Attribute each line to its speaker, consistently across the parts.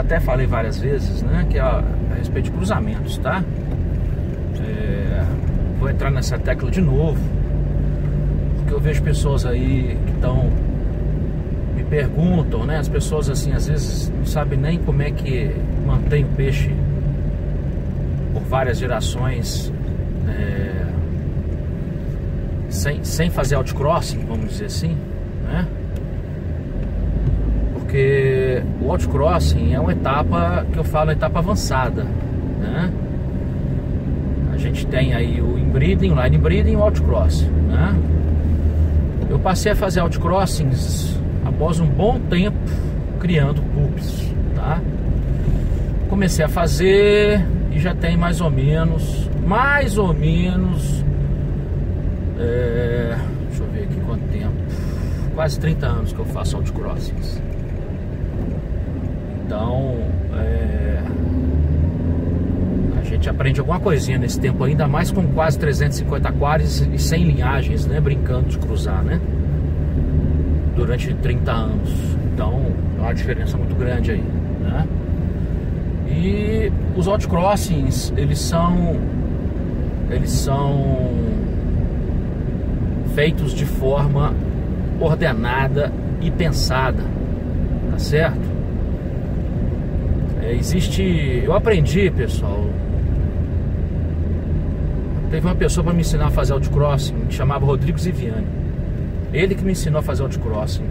Speaker 1: até falei várias vezes, né, que é a respeito de cruzamentos, tá? Vou entrar nessa tecla de novo, porque eu vejo pessoas aí que estão, me perguntam, né, as pessoas assim, às vezes não sabem nem como é que mantém o peixe por várias gerações, sem fazer outcrossing, vamos dizer assim, né? Porque o outcrossing é uma etapa que eu falo etapa avançada, né? A gente tem aí o inbreeding, o line breeding e o outcrossing, né? Eu passei a fazer outcrossings após um bom tempo criando pups, tá? Comecei a fazer e já tem mais ou menos deixa eu ver aqui quanto tempo, quase 30 anos que eu faço outcrossings. Então a gente aprende alguma coisinha nesse tempo, ainda mais com quase 350 aquários e 100 linhagens, né, brincando de cruzar, né, durante 30 anos. Então é uma diferença muito grande aí, né? E os outcrossings, eles são feitos de forma ordenada e pensada, tá certo? Eu aprendi, pessoal. Teve uma pessoa para me ensinar a fazer outcrossing, que chamava Rodrigo Ziviani. Ele que me ensinou a fazer outcrossing.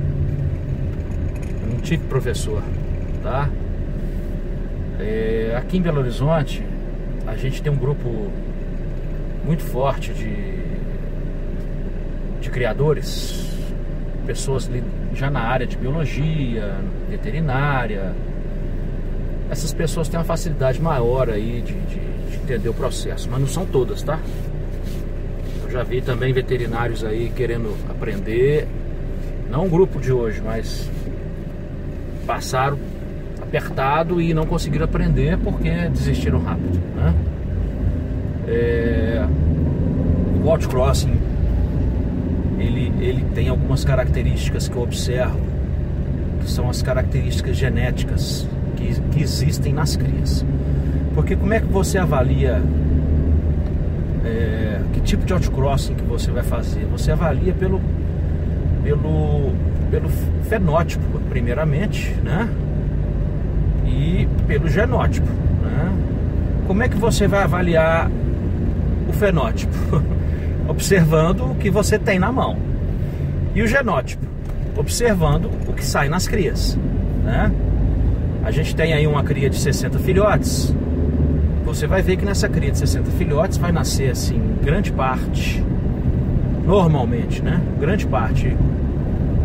Speaker 1: Eu não tive professor, tá? Aqui em Belo Horizonte a gente tem um grupo muito forte de criadores, pessoas já na área de biologia, veterinária. Essas pessoas têm uma facilidade maior aí de entender o processo, mas não são todas, tá? Eu já vi também veterinários aí querendo aprender, não o grupo de hoje, mas passaram apertado e não conseguiram aprender porque desistiram rápido, né? O outcrossing ele tem algumas características que eu observo, que são as características genéticas que existem nas crias. Porque como é que você avalia que tipo de outcrossing que você vai fazer? Você avalia pelo fenótipo, primeiramente, né? E pelo genótipo, né? Como é que você vai avaliar o fenótipo? Observando o que você tem na mão. E o genótipo? Observando o que sai nas crias, né? A gente tem aí uma cria de 60 filhotes. Você vai ver que nessa cria de 60 filhotes vai nascer assim, grande parte, normalmente, né? Grande parte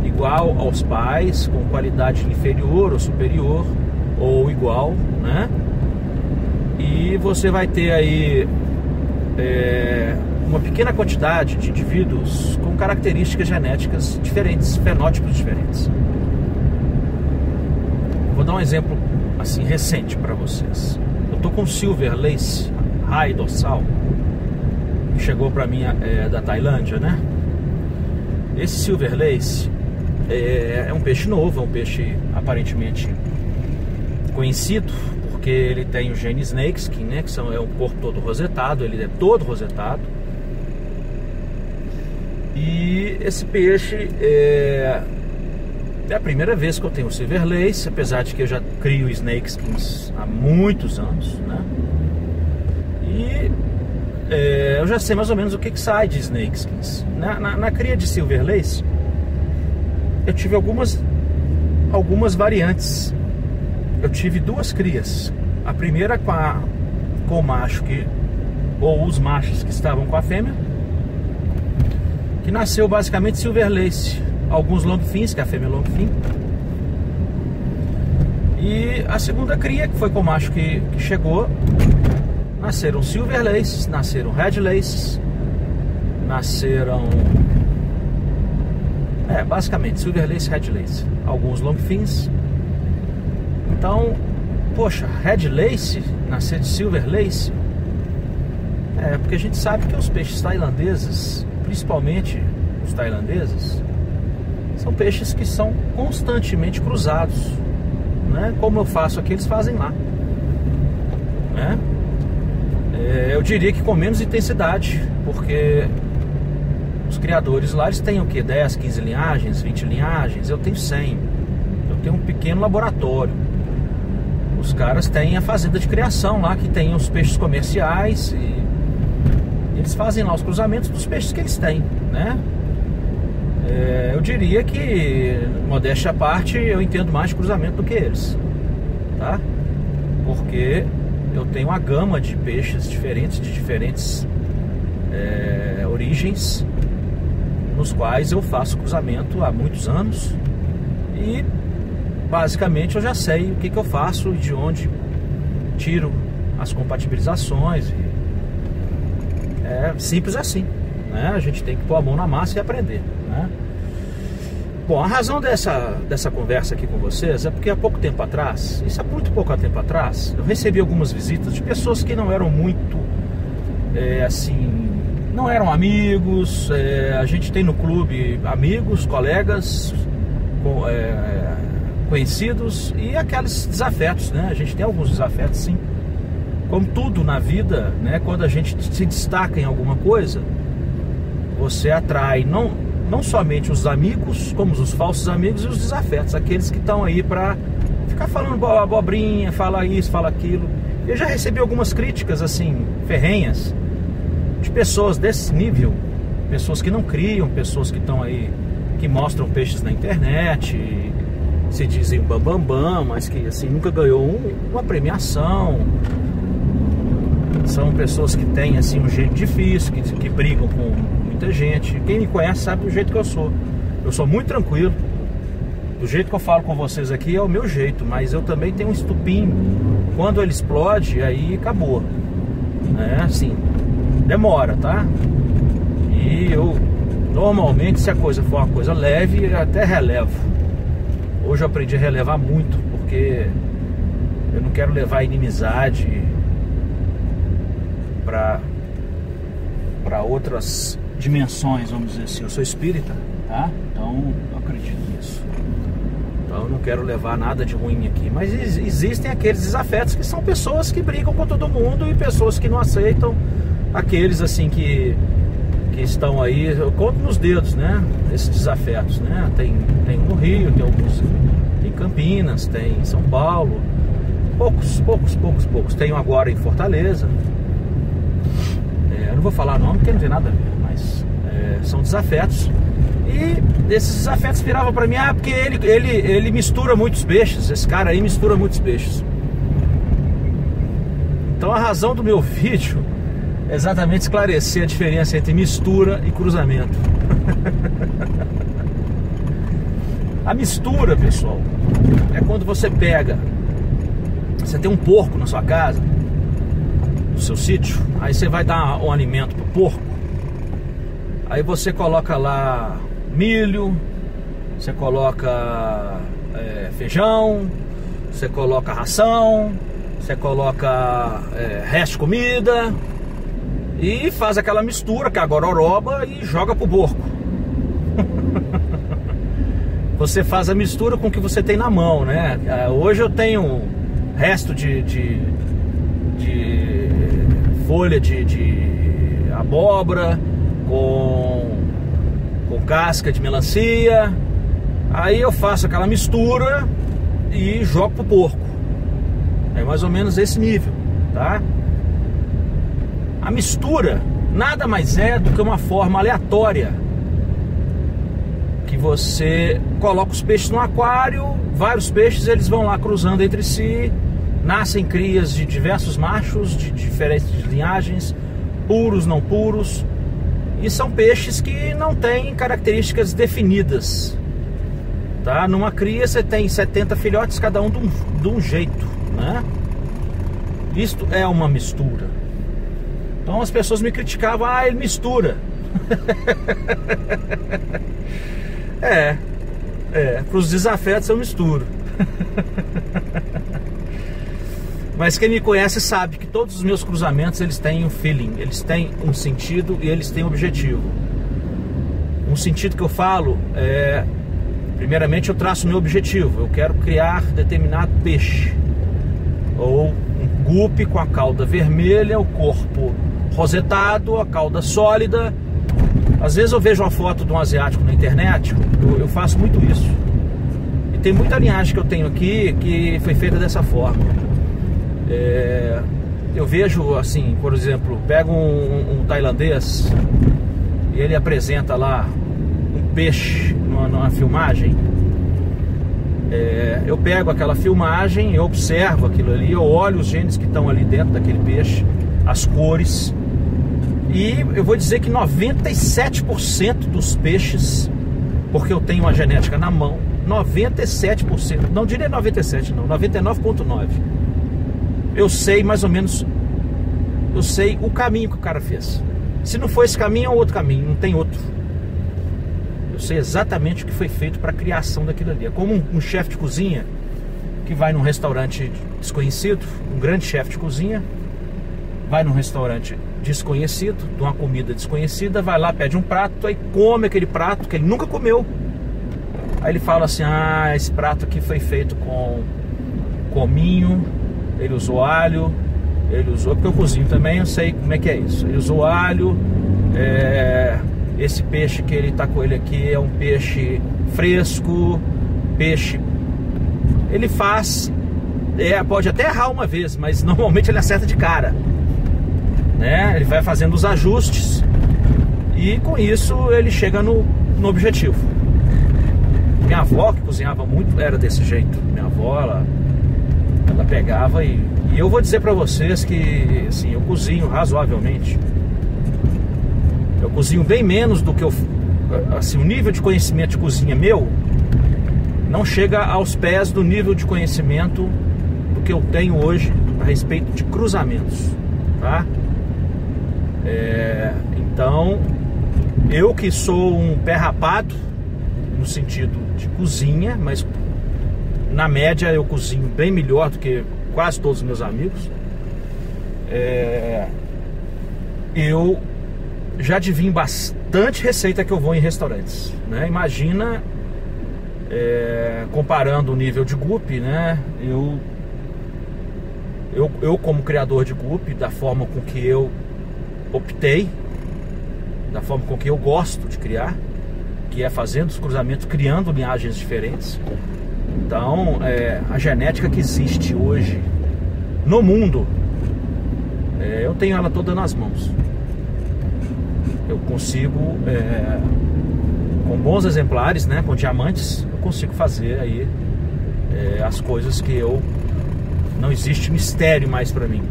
Speaker 1: igual aos pais, com qualidade inferior ou superior, ou igual, né? E você vai ter aí uma pequena quantidade de indivíduos com características genéticas diferentes, fenótipos diferentes. Vou dar um exemplo assim recente para vocês. Eu tô com Silver Lace High Dorsal, que chegou para mim da Tailândia, né? Esse Silver Lace é um peixe novo, é um peixe aparentemente conhecido, porque ele tem o gene Snakeskin, né, que é um corpo todo rosetado, ele é todo rosetado. E esse peixe é a primeira vez que eu tenho o Silver Lace, apesar de que eu já crio Snakeskins há muitos anos, né? E eu já sei mais ou menos o que sai de Snakeskins. Na cria de Silver Lace, eu tive algumas variantes. Eu tive duas crias. A primeira com o macho ou os machos que estavam com a fêmea, que nasceu basicamente Silver Lace, alguns longfins, que é a fêmea longfin. E a segunda cria, que foi com o macho que chegou, nasceram Silver Laces, nasceram Red Laces, nasceram basicamente Silver Lace, Red Lace, alguns longfins. Então, poxa, Red Lace nascer de Silver Lace, porque a gente sabe que os peixes tailandeses, principalmente os tailandeses, são peixes que são constantemente cruzados, né? Como eu faço aqui, eles fazem lá, né? Eu diria que com menos intensidade, porque os criadores lá, eles têm o que? 10, 15 linhagens, 20 linhagens. Eu tenho 100. Eu tenho um pequeno laboratório. Os caras têm a fazenda de criação lá, que tem os peixes comerciais, e eles fazem lá os cruzamentos dos peixes que eles têm, né? Eu diria que, modéstia à parte, eu entendo mais de cruzamento do que eles, tá? Porque eu tenho uma gama de peixes diferentes, de diferentes origens, nos quais eu faço cruzamento há muitos anos, e basicamente eu já sei o que eu faço e de onde tiro as compatibilizações. É simples assim, né? A gente tem que pôr a mão na massa e aprender, né? Bom, a razão dessa conversa aqui com vocês é porque há pouco tempo atrás, isso há muito pouco tempo atrás, eu recebi algumas visitas de pessoas que não eram muito, assim, não eram amigos. A gente tem no clube amigos, colegas, conhecidos, e aqueles desafetos, né? A gente tem alguns desafetos, sim. Como tudo na vida, né? Quando a gente se destaca em alguma coisa, você atrai não somente os amigos, como os falsos amigos e os desafetos, aqueles que estão aí para ficar falando abobrinha, fala isso, fala aquilo. Eu já recebi algumas críticas assim, ferrenhas, de pessoas desse nível, pessoas que não criam, pessoas que estão aí, que mostram peixes na internet, se dizem bambambam, mas que assim nunca ganhou uma premiação. São pessoas que têm assim um jeito difícil, que brigam com muita gente. Quem me conhece sabe do jeito que eu sou. Eu sou muito tranquilo. Do jeito que eu falo com vocês aqui é o meu jeito, mas eu também tenho um estupim. Quando ele explode, aí acabou. Assim, demora, tá? E eu normalmente, se a coisa for uma coisa leve, eu até relevo. Hoje eu aprendi a relevar muito, porque eu não quero levar inimizade para outras dimensões, vamos dizer assim. Eu sou espírita, tá? Então eu acredito nisso. Então eu não quero levar nada de ruim aqui. Mas existem aqueles desafetos que são pessoas que brigam com todo mundo e pessoas que não aceitam, aqueles assim que estão aí, eu conto nos dedos, né? Esses desafetos, né? Tem no Rio, tem alguns em Campinas, tem em São Paulo. Poucos. Tenho agora em Fortaleza. Eu não vou falar nome porque não tem nada a ver, mas são desafetos. E esses desafetos viravam para mim, porque ele mistura muitos peixes. Esse cara aí mistura muitos peixes. Então a razão do meu vídeo é exatamente esclarecer a diferença entre mistura e cruzamento. A mistura, pessoal, é quando você tem um porco na sua casa, no seu sítio, aí você vai dar um alimento pro porco, aí você coloca lá milho, você coloca feijão, você coloca ração, você coloca resto de comida e faz aquela mistura, que é a gororoba, e joga pro porco. Você faz a mistura com o que você tem na mão, né? Hoje eu tenho resto de folha de abóbora com casca de melancia. Aí eu faço aquela mistura e jogo pro porco. É mais ou menos esse nível, tá? A mistura nada mais é do que uma forma aleatória, que você coloca os peixes no aquário, vários peixes, eles vão lá cruzando entre si, nascem crias de diversos machos, de diferentes linhagens, puros, não puros, e são peixes que não têm características definidas, tá? Numa cria você tem 70 filhotes, cada um de um jeito, né? Isto é uma mistura. Então as pessoas me criticavam, ele mistura. Para os desafetos eu misturo. Mas quem me conhece sabe que todos os meus cruzamentos, eles têm um feeling, eles têm um sentido e eles têm um objetivo. Um sentido que eu falo é Primeiramente eu traço meu objetivo. Eu quero criar determinado peixe, ou um gupe com a cauda vermelha, o corpo rosetado, a cauda sólida. Às vezes eu vejo uma foto de um asiático na internet, eu faço muito isso. E tem muita linhagem que eu tenho aqui que foi feita dessa forma. Eu vejo assim, por exemplo, pego um tailandês e ele apresenta lá um peixe numa filmagem. Eu pego aquela filmagem, eu observo aquilo ali, eu olho os genes que estão ali dentro daquele peixe, as cores, e eu vou dizer que 97% dos peixes, porque eu tenho uma genética na mão, 97%, não diria 97 não, 99,9%, eu sei mais ou menos, eu sei o caminho que o cara fez. Se não for esse caminho, é outro caminho, não tem outro. Eu sei exatamente o que foi feito para a criação daquilo ali. É como um chefe de cozinha que vai num restaurante desconhecido, um grande chefe de cozinha, vai num restaurante desconhecido, de uma comida desconhecida, vai lá, pede um prato, aí come aquele prato que ele nunca comeu. Aí ele fala assim: ah, esse prato aqui foi feito com cominho, ele usou alho, ele usou, porque eu cozinho também, eu sei como é que é isso. Ele usou alho, esse peixe que ele tá com ele aqui é um peixe fresco, peixe... Ele faz, pode até errar uma vez, mas normalmente ele acerta de cara, né? Ele vai fazendo os ajustes e com isso ele chega no objetivo. Minha avó, que cozinhava muito, era desse jeito. Minha avó, ela pegava e eu vou dizer pra vocês que, assim, eu cozinho razoavelmente. Eu cozinho bem menos do que eu... Assim, o nível de conhecimento de cozinha meu não chega aos pés do nível de conhecimento do que eu tenho hoje a respeito de cruzamentos, tá? Então, eu que sou um pé rapado no sentido de cozinha, mas na média eu cozinho bem melhor do que quase todos os meus amigos. Eu já adivinho bastante receita que eu vou em restaurantes, né? Imagina, comparando o nível de gupe, né? Eu como criador de gupe, da forma com que eu optei, da forma com que eu gosto de criar, que é fazendo os cruzamentos, criando linhagens diferentes. Então, a genética que existe hoje no mundo, eu tenho ela toda nas mãos. Eu consigo, com bons exemplares, né, com diamantes, eu consigo fazer aí as coisas que não existe mistério mais para mim.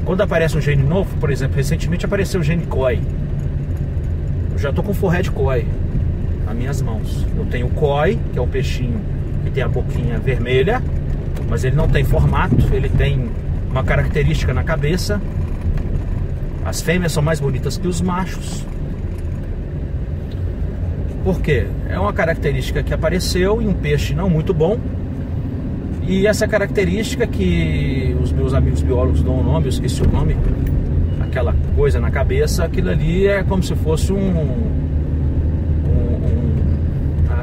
Speaker 1: Quando aparece um gene novo, por exemplo, recentemente apareceu o gene koi. Eu já tô com forehead koi nas minhas mãos. Eu tenho o koi, que é um peixinho que tem a boquinha vermelha, mas ele não tem formato, ele tem uma característica na cabeça. As fêmeas são mais bonitas que os machos. Por quê? É uma característica que apareceu em um peixe não muito bom. E essa característica que os meus amigos biólogos dão o nome, eu esqueci o nome, aquela coisa na cabeça, aquilo ali é como se fosse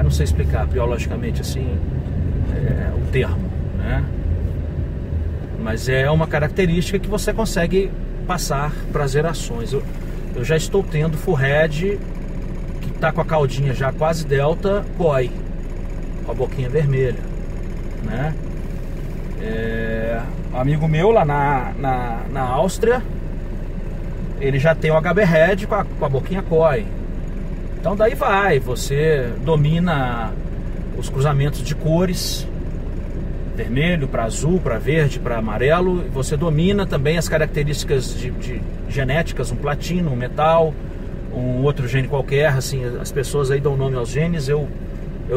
Speaker 1: não sei explicar biologicamente assim o termo, né? Mas é uma característica que você consegue passar para as gerações. Eu já estou tendo forehead que está com a caudinha já quase delta koi, com a boquinha vermelha, né? Um amigo meu lá na Áustria, ele já tem o HB-Red com a boquinha koi. Então daí você domina os cruzamentos de cores, vermelho para azul, para verde, para amarelo. E você domina também as características de genéticas, um platino, um metal, um outro gene qualquer. Assim, as pessoas aí dão nome aos genes. Eu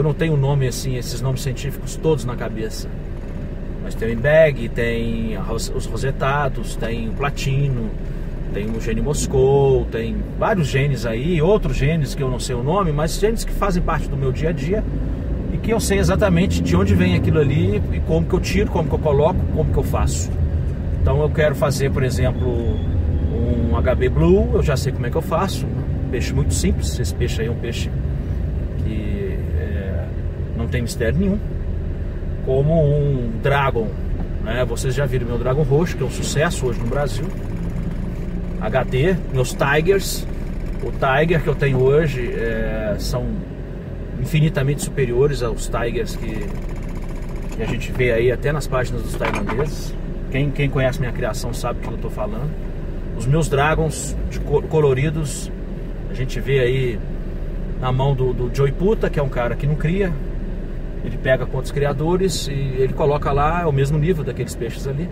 Speaker 1: não tenho nome assim, esses nomes científicos todos na cabeça. Mas tem o Embag, tem os rosetados, tem o platino, tem o gene Moscou, tem vários genes aí, outros genes que eu não sei o nome, mas genes que fazem parte do meu dia a dia e que eu sei exatamente de onde vem aquilo ali e como que eu tiro, como que eu coloco, como que eu faço. Então eu quero fazer, por exemplo, um HB Blue, eu já sei como é que eu faço, um peixe muito simples. Esse peixe aí é um peixe que não tem mistério nenhum. Como um Dragon, né? Vocês já viram meu Dragon roxo, que é um sucesso hoje no Brasil. HD, meus Tigers. O Tiger que eu tenho hoje são infinitamente superiores aos Tigers que a gente vê aí até nas páginas dos tailandeses. Quem conhece minha criação sabe do que eu estou falando. Os meus Dragons coloridos a gente vê aí na mão do Joey Puta, que é um cara que não cria. Ele pega com outros criadores e ele coloca lá o mesmo nível daqueles peixes ali.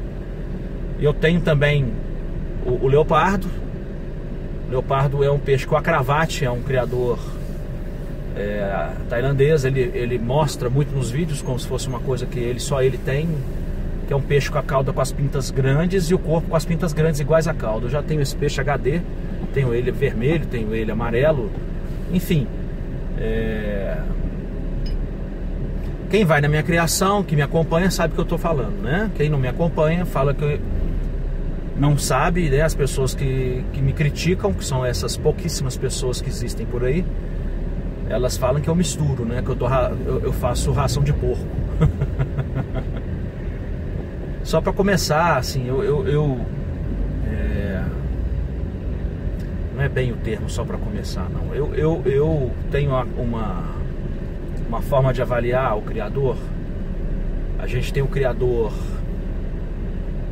Speaker 1: E eu tenho também o Leopardo. O Leopardo é um peixe com a cravate, é um criador tailandês. Ele mostra muito nos vídeos como se fosse uma coisa que só ele tem, que é um peixe com a cauda com as pintas grandes e o corpo com as pintas grandes iguais à cauda. Eu já tenho esse peixe HD, tenho ele vermelho, tenho ele amarelo, enfim. Quem vai na minha criação, que me acompanha, sabe o que eu estou falando, né? Quem não me acompanha fala que não sabe, né? As pessoas que me criticam, que são essas pouquíssimas pessoas que existem por aí, elas falam que eu misturo, né? Que eu faço ração de porco. Só para começar, assim, não é bem o termo só para começar, não. Eu tenho uma forma de avaliar o criador. A gente tem o criador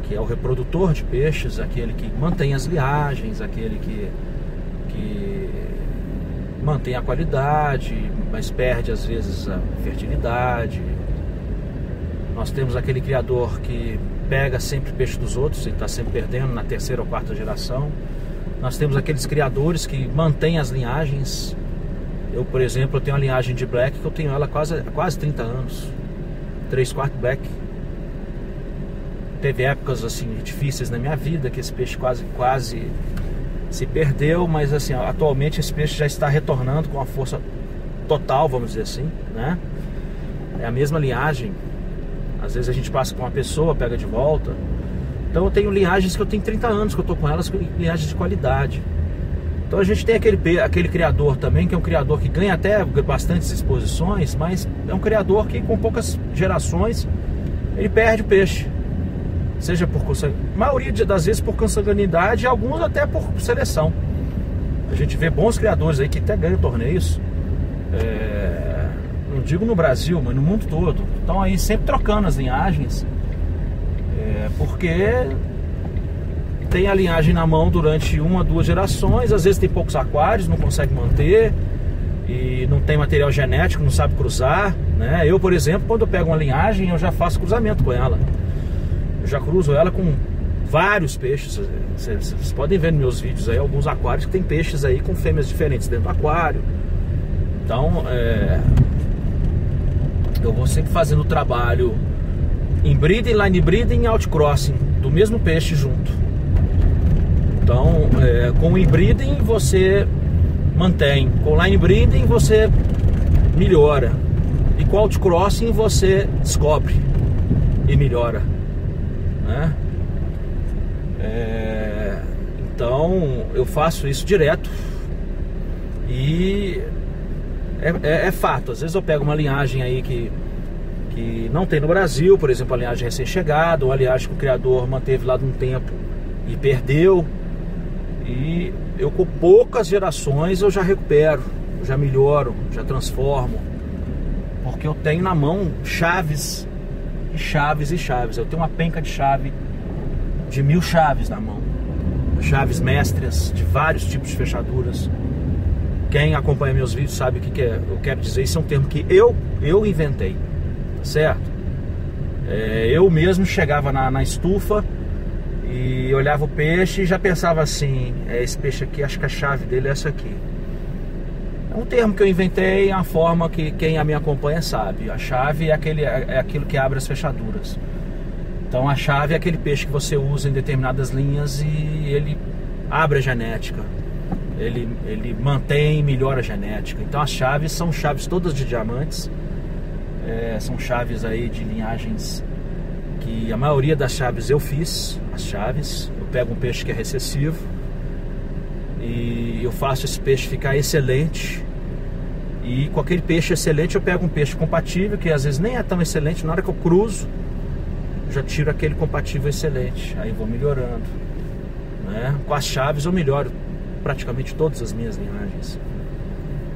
Speaker 1: que é o reprodutor de peixes, aquele que mantém as liagens, aquele que mantém a qualidade, mas perde às vezes a fertilidade. Nós temos aquele criador que pega sempre peixe dos outros e está sempre perdendo na terceira ou quarta geração. Nós temos aqueles criadores que mantêm as linhagens. Eu, por exemplo, eu tenho uma linhagem de Black que eu tenho ela há quase 30 anos. 3/4 Black. Teve épocas assim difíceis na minha vida que esse peixe quase se perdeu, mas assim, atualmente esse peixe já está retornando com a força total, vamos dizer assim, né? É a mesma linhagem. Às vezes a gente passa com uma pessoa, pega de volta. Então eu tenho linhagens que eu tenho 30 anos que eu estou com elas, linhagens de qualidade. Então a gente tem aquele criador também, que é um criador que ganha até bastantes exposições, mas é um criador que com poucas gerações ele perde o peixe. Seja por maioria das vezes por consanguinidade e alguns até por seleção. A gente vê bons criadores aí que até ganham torneios, não digo no Brasil, mas no mundo todo. Estão aí sempre trocando as linhagens, porque tem a linhagem na mão durante 1 a 2 gerações. Às vezes tem poucos aquários, não consegue manter e não tem material genético, não sabe cruzar, né? Eu, por exemplo, quando eu pego uma linhagem, eu já faço cruzamento com ela. Eu já cruzo ela com vários peixes. Vocês podem ver nos meus vídeos aí alguns aquários que tem peixes aí com fêmeas diferentes dentro do aquário. Então eu vou sempre fazendo o trabalho inbreeding, line breeding e outcrossing do mesmo peixe junto. Então com o inbreeding você mantém, com o line breeding você melhora, e com o outcrossing você descobre e melhora, né? Então eu faço isso direto e é fato. Às vezes eu pego uma linhagem aí que não tem no Brasil, por exemplo, a linhagem recém-chegada, ou a linhagem que o criador manteve lá de um tempo e perdeu, e eu com poucas gerações eu já recupero, eu já melhoro, já transformo, porque eu tenho na mão chaves e chaves e chaves. Eu tenho uma penca de chave de 1000 chaves na mão, chaves mestras de vários tipos de fechaduras. Quem acompanha meus vídeos sabe o que eu quero dizer. Isso é um termo que eu inventei, tá certo? Eu mesmo chegava na estufa e olhava o peixe e já pensava assim: esse peixe aqui, acho que a chave dele é essa aqui. É um termo que eu inventei, uma forma que quem me acompanha sabe. A chave é aquilo que abre as fechaduras. Então a chave é aquele peixe que você usa em determinadas linhas e ele abre a genética. Ele mantém e melhora a genética. Então as chaves são chaves todas de diamantes. São chaves aí de linhagens que a maioria das chaves eu fiz. As chaves, eu pego um peixe que é recessivo e eu faço esse peixe ficar excelente E com aquele peixe excelente eu pego um peixe compatível, que às vezes nem é tão excelente, na hora que eu cruzo, já tiro aquele compatível excelente. Aí vou melhorando, né? Com as chaves eu melhoro praticamente todas as minhas linhagens.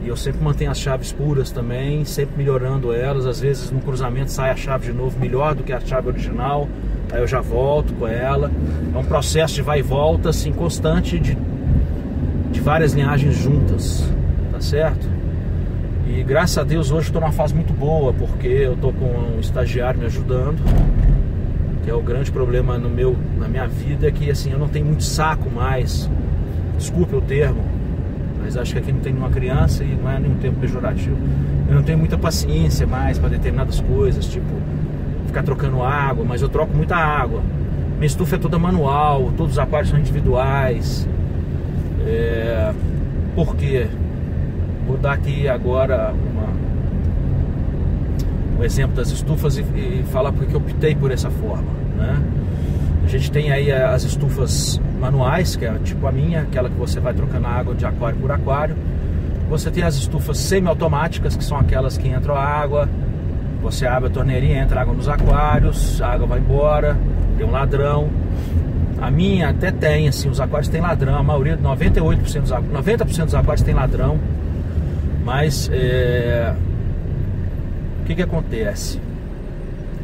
Speaker 1: E eu sempre mantenho as chaves puras também, sempre melhorando elas. Às vezes no cruzamento sai a chave de novo melhor do que a chave original, aí eu já volto com ela. É um processo de vai e volta, assim, constante de várias linhagens juntas, tá certo? E graças a Deus hoje estou numa fase muito boa, porque eu estou com um estagiário me ajudando, que é o grande problema na minha vida, é que assim, eu não tenho muito saco mais, desculpe o termo, mas acho que aqui não tem nenhuma criança e não é nenhum termo pejorativo. Eu não tenho muita paciência mais para determinadas coisas, tipo ficar trocando água, mas eu troco muita água. Minha estufa é toda manual, todos os aquários são individuais. Por quê? Vou dar aqui agora um exemplo das estufas e falar porque eu optei por essa forma, né? A gente tem aí as estufas manuais, que é tipo a minha, aquela que você vai trocando a água de aquário por aquário. Você tem as estufas semiautomáticas, que são aquelas que entram a água, você abre a torneirinha, entra água nos aquários, a água vai embora, tem um ladrão. A minha até tem, assim, os aquários tem ladrão, a maioria, 90% dos aquários tem ladrão. Mas o que acontece?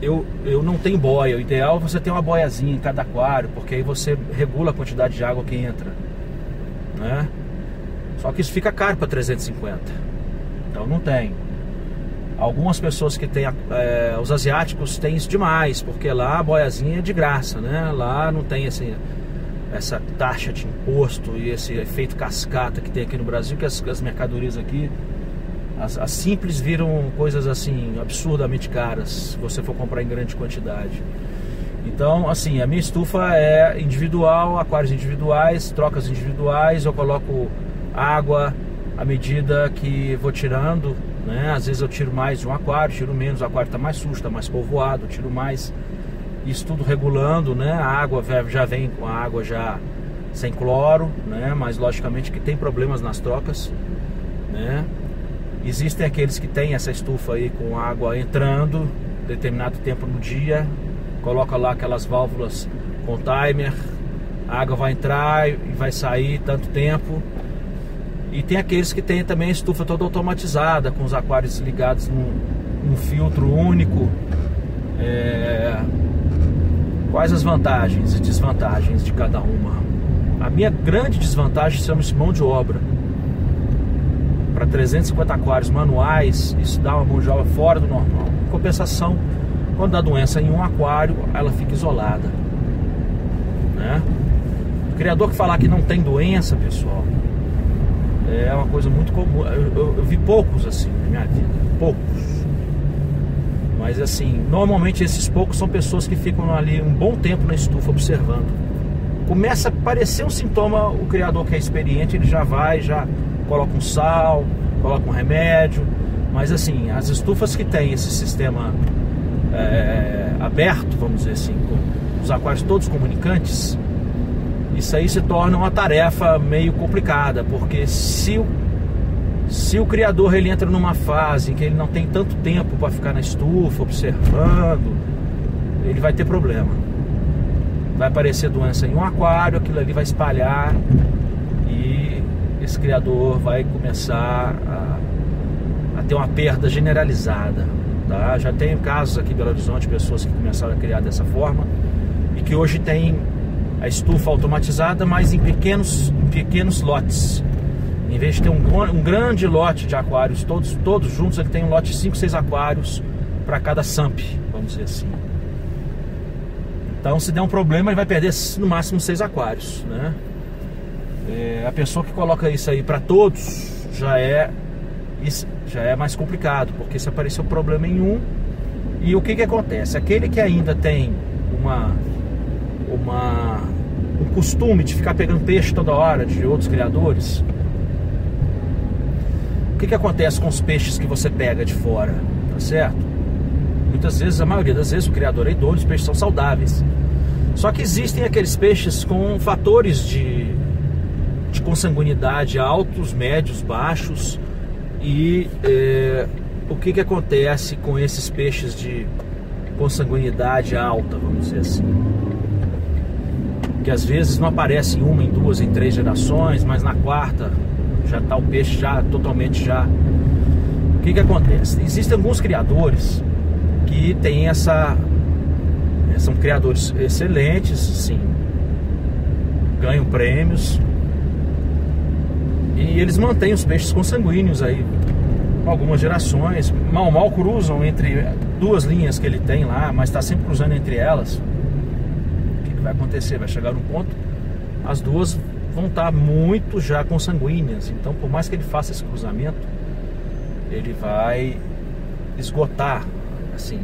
Speaker 1: Eu não tenho boia. O ideal é você ter uma boiazinha em cada aquário, porque aí você regula a quantidade de água que entra, né? Só que isso fica caro para 350. Então não tem. Algumas pessoas que têm os asiáticos têm isso demais, porque lá a boiazinha é de graça, né? Lá não tem essa taxa de imposto e esse efeito cascata que tem aqui no Brasil, que as mercadorias aqui, as simples viram coisas assim absurdamente caras se você for comprar em grande quantidade. Então, assim, a minha estufa é individual, aquários individuais, trocas individuais. Eu coloco água à medida que vou tirando, né? Às vezes eu tiro mais de um aquário, tiro menos, o aquário está mais sujo, está mais povoado, eu tiro mais. Isso tudo regulando, né? A água já vem com a água já sem cloro, né? Mas logicamente que tem problemas nas trocas, né? Existem aqueles que têm essa estufa aí com água entrando determinado tempo no dia, coloca lá aquelas válvulas com timer, a água vai entrar e vai sair tanto tempo. E tem aqueles que têm também a estufa toda automatizada, com os aquários ligados num filtro único. Quais as vantagens e desvantagens de cada uma? A minha grande desvantagem chama-se mão de obra. Para 350 aquários manuais, isso dá uma mão de obra fora do normal. Em compensação, quando dá doença em um aquário, ela fica isolada, né? O criador que falar que não tem doença, pessoal, é uma coisa muito comum. Eu vi poucos assim na minha vida, poucos. Mas assim, normalmente esses poucos são pessoas que ficam ali um bom tempo na estufa observando. Começa a aparecer um sintoma, o criador que é experiente, ele já vai, já coloca um sal, coloca um remédio. Mas assim, as estufas que tem esse sistema aberto, vamos dizer assim, com os aquários todos comunicantes, isso aí se torna uma tarefa meio complicada, porque se o criador ele entra numa fase em que ele não tem tanto tempo para ficar na estufa observando, ele vai ter problema. Vai aparecer doença em um aquário, aquilo ali vai espalhar e esse criador vai começar a ter uma perda generalizada, tá? Já tem casos aqui em Belo Horizonte, pessoas que começaram a criar dessa forma e que hoje tem a estufa automatizada, mas em pequenos lotes. Em vez de ter um grande lote de aquários, todos juntos, ele tem um lote de 5, 6 aquários para cada SAMP, vamos dizer assim. Então, se der um problema, ele vai perder no máximo 6 aquários, né? A pessoa que coloca isso aí para todos já é mais complicado, porque se aparecer um problema em um, e o que acontece? Aquele que ainda tem um costume de ficar pegando peixe toda hora de outros criadores, o que acontece com os peixes que você pega de fora, tá certo? Muitas vezes, a maioria das vezes, o criador é idoso, os peixes são saudáveis. Só que existem aqueles peixes com fatores de consanguinidade altos, médios, baixos, E o que acontece com esses peixes de consanguinidade alta, vamos dizer assim? Que às vezes não aparece em uma, em duas, em três gerações, mas na quarta já está o peixe já totalmente já... O que acontece? Existem alguns criadores que têm são criadores excelentes, sim, ganham prêmios, e eles mantêm os peixes consanguíneos aí algumas gerações, mal cruzam entre duas linhas que ele tem lá, mas está sempre cruzando entre elas. O que vai acontecer? Vai chegar um ponto, as duas vão estar muito já consanguíneas, então por mais que ele faça esse cruzamento, ele vai esgotar, assim,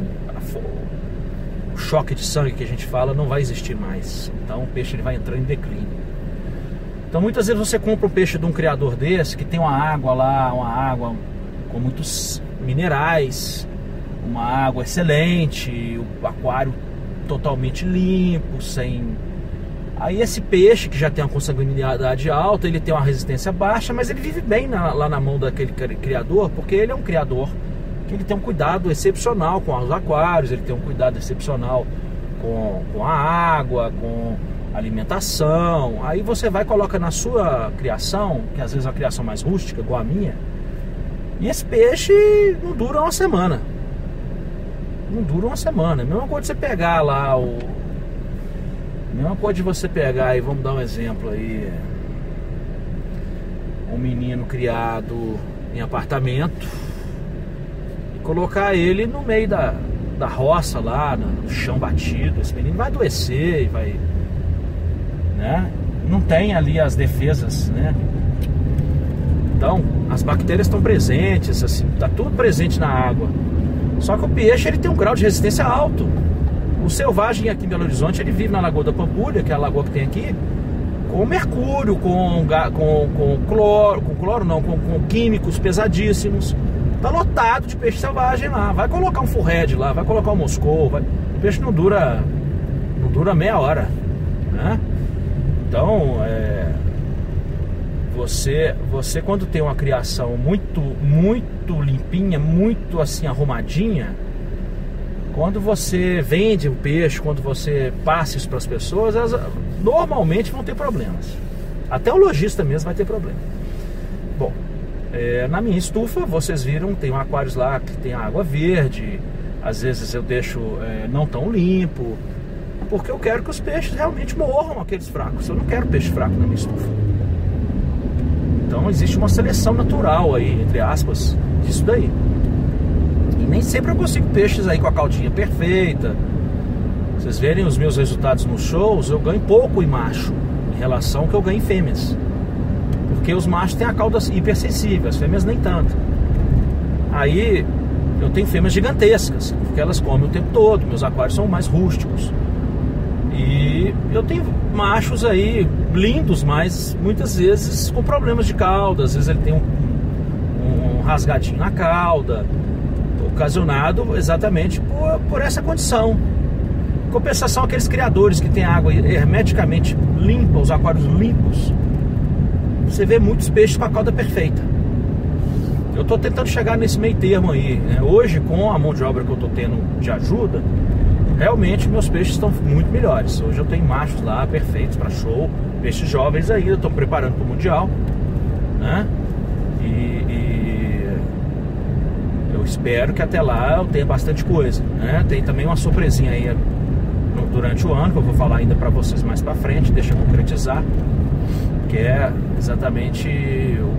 Speaker 1: o choque de sangue que a gente fala não vai existir mais, então o peixe ele vai entrar em declínio. Então muitas vezes você compra um peixe de um criador desse, que tem uma água lá, uma água com muitos minerais, uma água excelente, o aquário totalmente limpo, sem... Aí esse peixe que já tem uma consanguinidade alta, ele tem uma resistência baixa, mas ele vive bem lá na mão daquele criador, porque ele é um criador que ele tem um cuidado excepcional com os aquários, ele tem um cuidado excepcional com a água, com a alimentação. Aí você vai e coloca na sua criação, que às vezes é uma criação mais rústica, igual a minha, e esse peixe não dura uma semana. Não dura uma semana. Mesma coisa de você pegar lá Mesma coisa de você pegar aí, vamos dar um exemplo aí, um menino criado em apartamento e colocar ele no meio da roça lá, no chão batido. Esse menino vai adoecer e vai, né? Não tem ali as defesas, né? Então, as bactérias estão presentes, assim, tá tudo presente na água. Só que o peixe, ele tem um grau de resistência alto. O selvagem aqui em Belo Horizonte, ele vive na Lagoa da Pampulha, que é a lagoa que tem aqui, com mercúrio, com cloro não, com químicos pesadíssimos. Tá lotado de peixe selvagem lá. Vai colocar um full-head lá, vai colocar um moscou, o peixe não dura meia hora, né? Então, você quando tem uma criação muito limpinha, muito assim arrumadinha, quando você vende o peixe, quando você passa isso para as pessoas, elas normalmente vão ter problemas. Até o lojista mesmo vai ter problema. Bom, na minha estufa, vocês viram, tem um aquários lá que tem água verde. Às vezes eu deixo não tão limpo, porque eu quero que os peixes realmente morram, aqueles fracos. Eu não quero peixe fraco na minha estufa. Então existe uma seleção natural aí, entre aspas, disso daí. E nem sempre eu consigo peixes aí com a caudinha perfeita. Vocês verem os meus resultados nos shows, eu ganho pouco em macho em relação ao que eu ganho em fêmeas, porque os machos têm a cauda hipersensível, as fêmeas nem tanto. Aí eu tenho fêmeas gigantescas, porque elas comem o tempo todo. Meus aquários são mais rústicos. E eu tenho machos aí lindos, mas muitas vezes com problemas de cauda. Às vezes ele tem um rasgadinho na cauda, ocasionado exatamente por essa condição. Em compensação, aqueles criadores que têm água hermeticamente limpa, os aquários limpos, você vê muitos peixes com a cauda perfeita. Eu estou tentando chegar nesse meio termo aí, né? Hoje, com a mão de obra que eu estou tendo de ajuda, realmente meus peixes estão muito melhores. Hoje eu tenho machos lá perfeitos para show, peixes jovens ainda, estou preparando para o Mundial, né? E eu espero que até lá eu tenha bastante coisa, né? Tem também uma surpresinha aí durante o ano, que eu vou falar ainda para vocês mais para frente, deixa eu concretizar, que é exatamente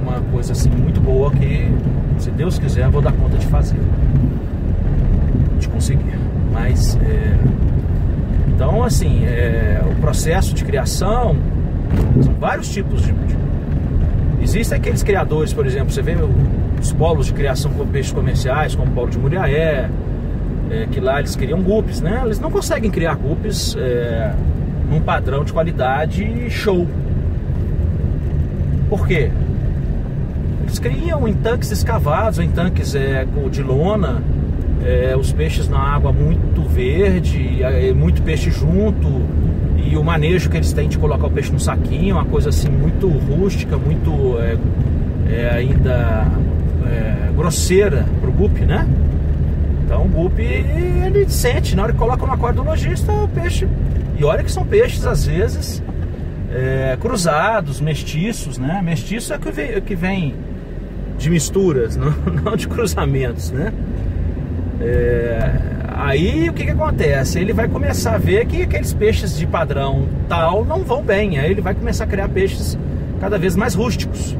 Speaker 1: uma coisa assim muito boa que, se Deus quiser, eu vou dar conta de fazer, de conseguir. Mas então assim, o processo de criação são vários tipos de... Existem aqueles criadores, por exemplo, você vê os polos de criação com peixes comerciais, como o polo de Muriaé, que lá eles criam guppies, né? Eles não conseguem criar guppies num padrão de qualidade show. Por quê? Eles criam em tanques escavados, em tanques de lona, os peixes na água muito verde, muito peixe junto, e o manejo que eles têm de colocar o peixe no saquinho, uma coisa assim muito rústica, muito ainda grosseira pro guppy, né? Então o guppy, ele sente, na hora que coloca no aquário do lojista, o peixe... E olha que são peixes, às vezes, cruzados, mestiços, né? Mestiço é que vem de misturas, não de cruzamentos, né? Aí o que acontece? Ele vai começar a ver que aqueles peixes de padrão tal não vão bem. Aí ele vai começar a criar peixes cada vez mais rústicos,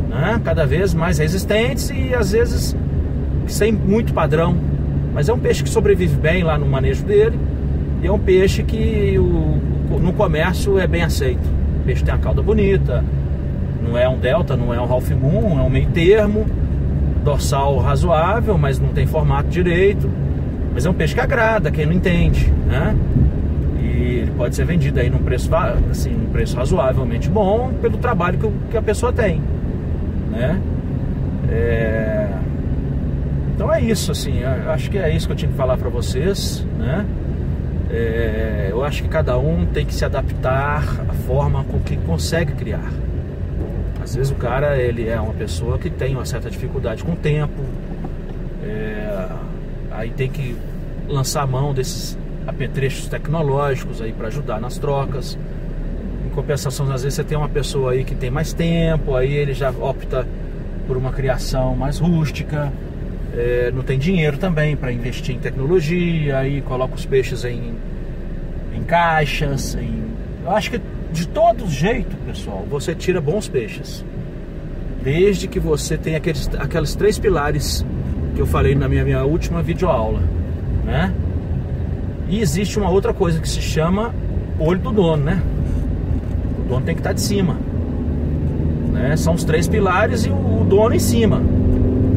Speaker 1: né? Cada vez mais resistentes e às vezes sem muito padrão. Mas é um peixe que sobrevive bem lá no manejo dele. E é um peixe que no comércio é bem aceito. O peixe tem a cauda bonita, não é um delta, não é um half moon, é um meio termo, dorsal razoável, mas não tem formato direito. Mas é um peixe que agrada quem não entende, né? E ele pode ser vendido aí num preço, assim, um preço razoavelmente bom pelo trabalho que a pessoa tem, né? Então é isso, assim, acho que é isso que eu tinha que falar para vocês, né? Eu acho que cada um tem que se adaptar à forma com que consegue criar. Às vezes o cara, ele é uma pessoa que tem uma certa dificuldade com o tempo, aí tem que lançar a mão desses apetrechos tecnológicos aí para ajudar nas trocas. Em compensação, às vezes você tem uma pessoa aí que tem mais tempo, aí ele já opta por uma criação mais rústica, não tem dinheiro também para investir em tecnologia, aí coloca os peixes em caixas, eu acho que de todo jeito, pessoal, você tira bons peixes, desde que você tenha aqueles 3 pilares que eu falei na minha última videoaula, né? E existe uma outra coisa que se chama olho do dono, né? O dono tem que estar de cima, né? São os 3 pilares e o dono em cima.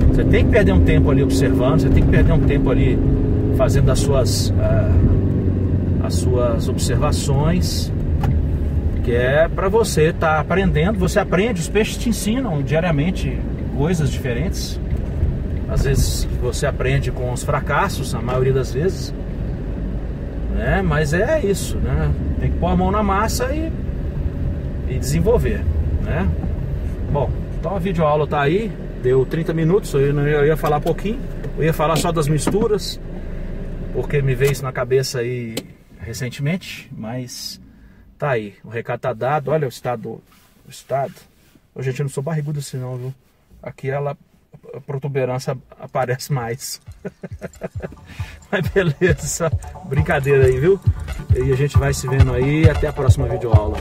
Speaker 1: Você tem que perder um tempo ali observando, você tem que perder um tempo ali fazendo as suas observações, que é para você estar aprendendo. Você aprende, os peixes te ensinam diariamente coisas diferentes. Às vezes você aprende com os fracassos, a maioria das vezes, né? Mas é isso, né? Tem que pôr a mão na massa e desenvolver, né? Bom, então a videoaula tá aí, deu 30 minutos, eu ia falar pouquinho, eu ia falar só das misturas, porque me veio isso na cabeça aí recentemente, mas tá aí, o recado tá dado. Olha o estado. Ô, gente, eu não sou barrigudo assim não, viu? Aqui a protuberância aparece mais. Mas beleza, brincadeira aí, viu? E a gente vai se vendo aí, até a próxima videoaula.